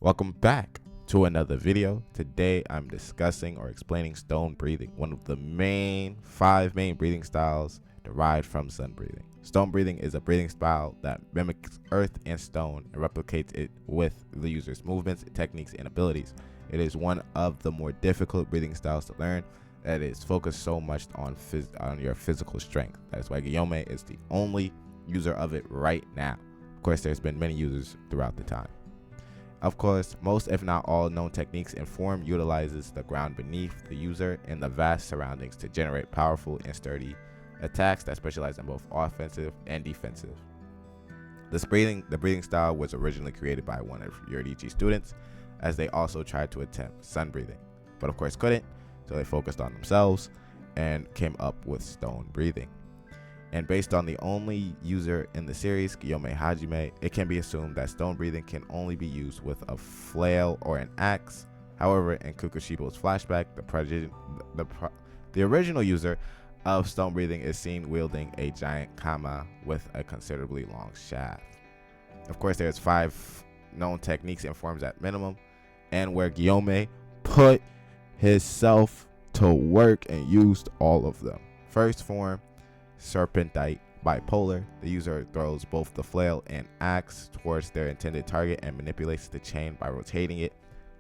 Welcome back to another video. Today I'm discussing or explaining stone breathing, one of the five main breathing styles derived from sun breathing. Stone breathing is a breathing style that mimics earth and stone and replicates it with the user's movements, techniques, and abilities. It is one of the more difficult breathing styles to learn that is focused so much on your physical strength. That's why Guillaume is the only user of it right now. Of course, there's been many users throughout the time. Of course, most if not all known techniques and form utilizes the ground beneath the user and the vast surroundings to generate powerful and sturdy attacks that specialize in both offensive and defensive. The breathing style was originally created by one of Eurydice students, as they also tried to attempt sun breathing, but of course couldn't, so they focused on themselves and came up with stone breathing. And based on the only user in the series, Guillaume Hajime, it can be assumed that stone breathing can only be used with a flail or an axe. However, in Kukushibo's flashback, the original user of stone breathing is seen wielding a giant kama with a considerably long shaft. Of course, there's 5 known techniques and forms at minimum, and where Guillaume put himself to work and used all of them. First form, Serpentite bipolar. The user throws both the flail and axe towards their intended target and manipulates the chain by rotating it,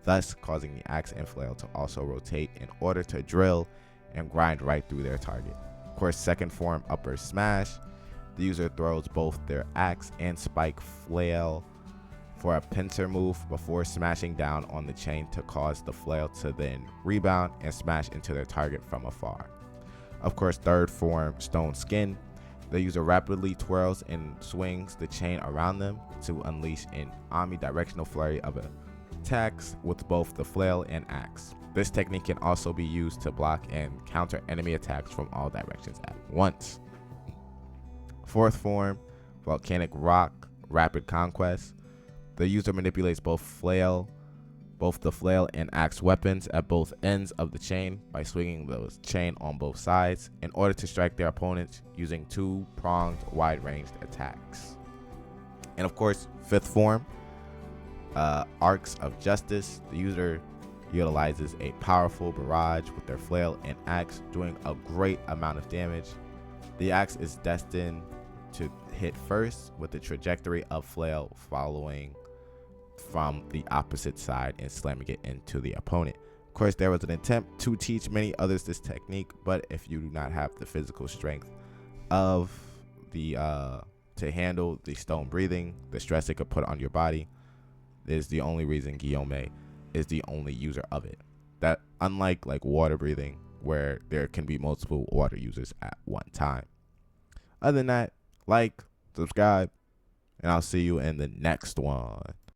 thus causing the axe and flail to also rotate in order to drill and grind right through their target. Of course, second form, upper smash. The user throws both their axe and spike flail for a pincer move before smashing down on the chain to cause the flail to then rebound and smash into their target from afar. Of course, third form, stone skin. The user rapidly twirls and swings the chain around them to unleash an omnidirectional flurry of attacks with both the flail and axe. This technique can also be used to block and counter enemy attacks from all directions at once. Fourth form, volcanic rock, rapid conquest. The user manipulates both the flail and axe weapons at both ends of the chain by swinging the chain on both sides in order to strike their opponents using 2-pronged wide-ranged attacks. And of course, fifth form, arcs of justice. The user utilizes a powerful barrage with their flail and axe, doing a great amount of damage. The axe is destined to hit first, with the trajectory of flail following from the opposite side and slamming it into the opponent. Of course, there was an attempt to teach many others this technique, but if you do not have the physical strength of the to handle the stone breathing, the stress it could put on your body, is the only reason Guillaume is the only user of it. That unlike like water breathing, where there can be multiple water users at one time. Other than that, like, subscribe, and I'll see you in the next one.